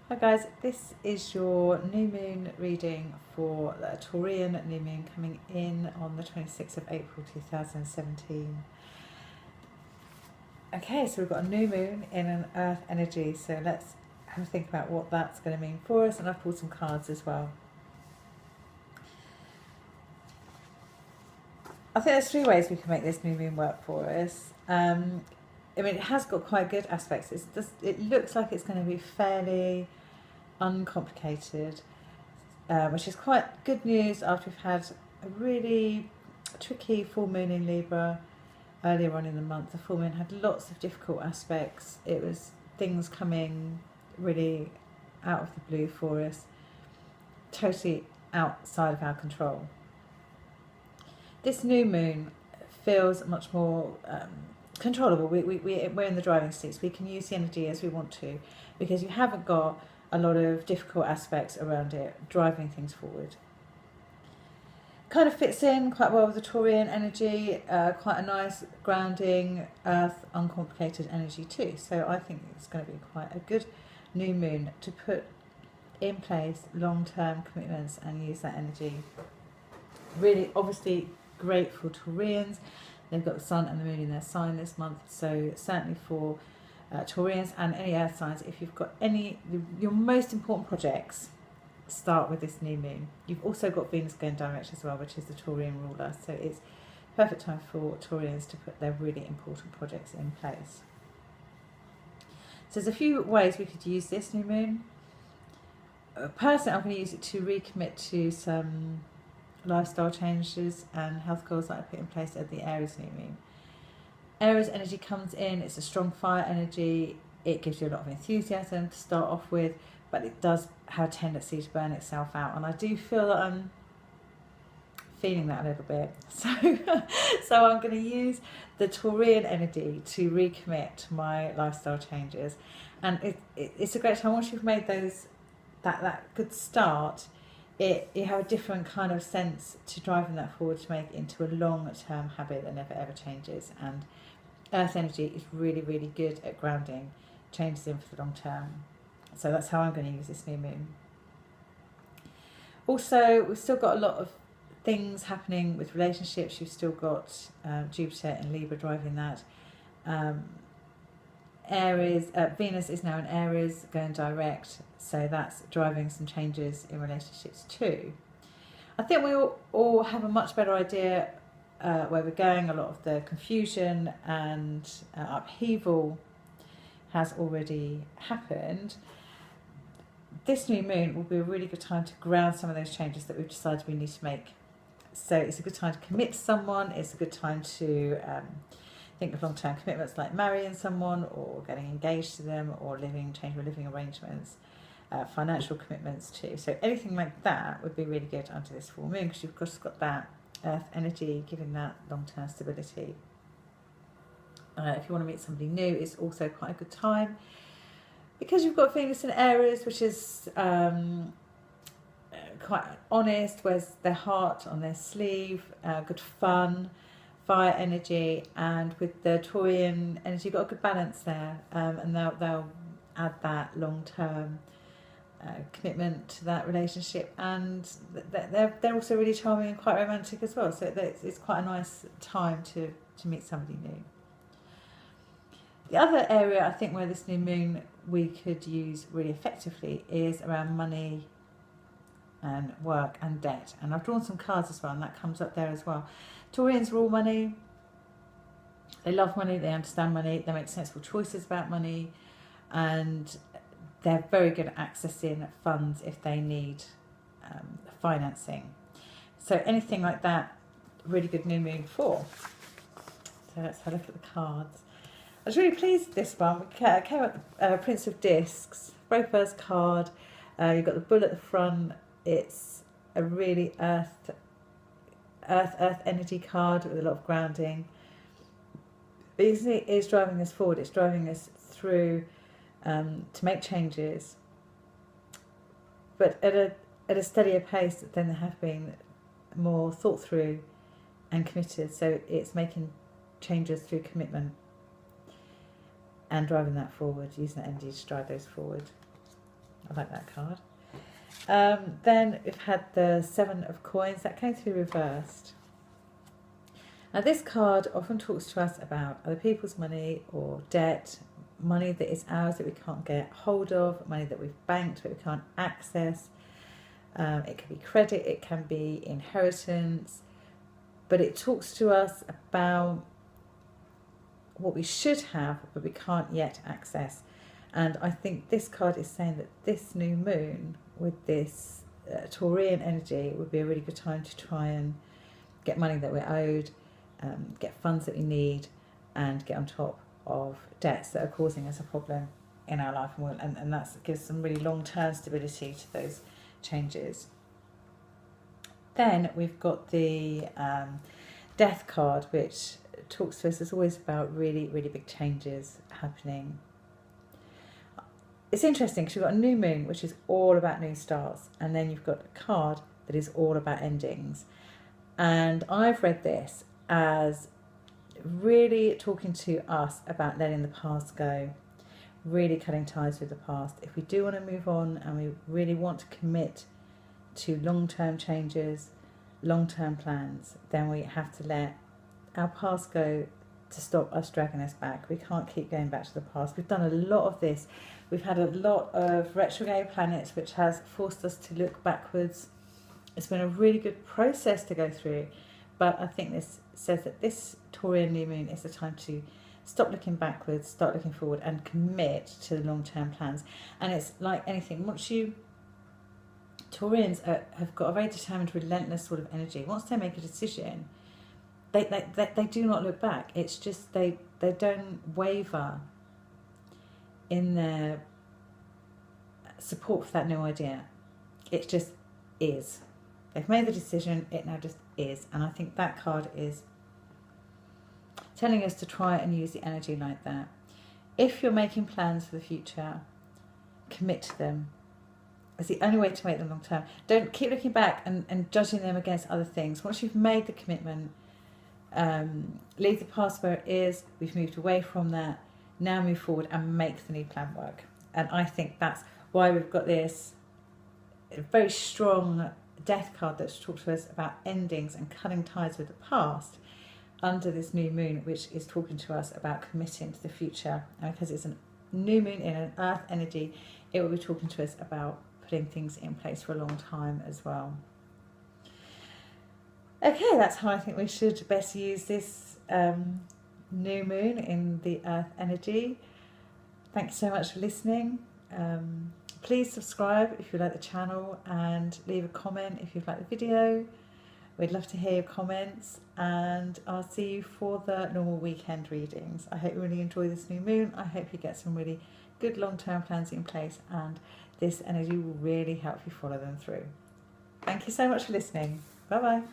Hi guys, this is your new moon reading for the Taurian new moon coming in on the 26th of April 2017. Okay, so we've got a new moon in an earth energy, so let's have a think about what that's going to mean for us, and I've pulled some cards as well. I think there's three ways we can make this new moon work for us. I mean, it has got quite good aspects. It looks like it's going to be fairly uncomplicated, which is quite good news after we've had a really tricky full moon in Libra earlier on in the month. The full moon had lots of difficult aspects. It was things coming really out of the blue for us, totally outside of our control. This new moon feels much more controllable. We're in the driving seats. We can use the energy as we want to, because you haven't got a lot of difficult aspects around it driving things forward. Kind of fits in quite well with the Taurian energy, quite a nice grounding earth uncomplicated energy too. So I think it's going to be quite a good new moon to put in place long-term commitments and use that energy. Really obviously great for Taurians. They've got the sun and the moon in their sign this month, so certainly for Taurians and any earth signs, if you've got your most important projects start with this new moon. You've also got Venus going direct as well, which is the Taurian ruler, so it's perfect time for Taurians to put their really important projects in place. So there's a few ways we could use this new moon. Personally, I'm going to use it to recommit to some lifestyle changes and health goals that I put in place at the Aries new moon. Aries energy comes in, it's a strong fire energy, it gives you a lot of enthusiasm to start off with, but it does have a tendency to burn itself out, and I do feel that I'm feeling that a little bit. So I'm going to use the Taurian energy to recommit to my lifestyle changes, and it's a great time once you've made that good start. You have a different kind of sense to driving that forward to make it into a long-term habit that never ever changes. And earth energy is really, really good at grounding changes in for the long term. So that's how I'm going to use this new moon. Also, we've still got a lot of things happening with relationships. You've still got Jupiter and Libra driving that. Venus is now in Aries going direct, so that's driving some changes in relationships too. I think we all have a much better idea where we're going. A lot of the confusion and upheaval has already happened. This new moon will be a really good time to ground some of those changes that we've decided we need to make. So it's a good time to commit to someone. It's a good time to think of long-term commitments like marrying someone or getting engaged to them, or change your living arrangements, financial commitments too. So anything like that would be really good under this full moon, because you've just got that earth energy giving that long-term stability. If you want to meet somebody new, it's also quite a good time, because you've got Venus in Aries, which is quite honest, wears their heart on their sleeve, good fun, fire energy, and with the Taurian energy, you've got a good balance there, and they'll add that long-term commitment to that relationship, and they're also really charming and quite romantic as well, so it's quite a nice time to meet somebody new. The other area I think where this new moon we could use really effectively is around money and work and debt, and I've drawn some cards as well, and that comes up there as well. Taurians rule money, they love money, they understand money, they make sensible choices about money, and they're very good at accessing funds if they need financing. So anything like that, really good new moon for. So let's have a look at the cards. I was really pleased with this one. We came up the Prince of Discs, very first card. You've got the bull at the front. It's a really earth energy card with a lot of grounding. It is driving us forward. It's driving us through to make changes, but at a steadier pace than they have been, more thought through and committed. So it's making changes through commitment and driving that forward, using that energy to drive those forward. I like that card. Then we've had the Seven of Coins that came through reversed. Now this card often talks to us about other people's money or debt, money that is ours that we can't get hold of, money that we've banked but we can't access. It can be credit, it can be inheritance, but it talks to us about what we should have but we can't yet access. And I think this card is saying that this new moon with this Taurian energy would be a really good time to try and get money that we're owed, get funds that we need, and get on top of debts that are causing us a problem in our life, and that gives some really long-term stability to those changes. Then we've got the Death card, which talks to us as always about really, really big changes happening. It's interesting because you've got a new moon, which is all about new starts, and then you've got a card that is all about endings. And I've read this as really talking to us about letting the past go, really cutting ties with the past. If we do want to move on and we really want to commit to long-term changes, long-term plans, then we have to let our past go to stop us dragging us back. We can't keep going back to the past. We've done a lot of this. We've had a lot of retrograde planets, which has forced us to look backwards. It's been a really good process to go through, but I think this says that this Taurian new moon is the time to stop looking backwards, start looking forward, and commit to the long-term plans. And it's like anything, once you Taurians have got a very determined, relentless sort of energy. Once they make a decision, they do not look back. It's just they don't waver in their support for that new idea. It just is. They've made the decision, it now just is. And I think that card is telling us to try and use the energy like that. If you're making plans for the future, commit to them. It's the only way to make them long term. Don't keep looking back and judging them against other things. Once you've made the commitment, leave the past where it is. We've moved away from that. Now move forward and make the new plan work. And I think that's why we've got this very strong Death card that's talked to us about endings and cutting ties with the past under this new moon, which is talking to us about committing to the future. And because it's a new moon in an earth energy, it will be talking to us about putting things in place for a long time as well. Okay, that's how I think we should best use this new moon in the earth energy. Thank you so much for listening. Please subscribe if you like the channel and leave a comment if you've liked the video. We'd love to hear your comments, and I'll see you for the normal weekend readings. I hope you really enjoy this new moon. I hope you get some really good long-term plans in place, and this energy will really help you follow them through. Thank you so much for listening. Bye-bye.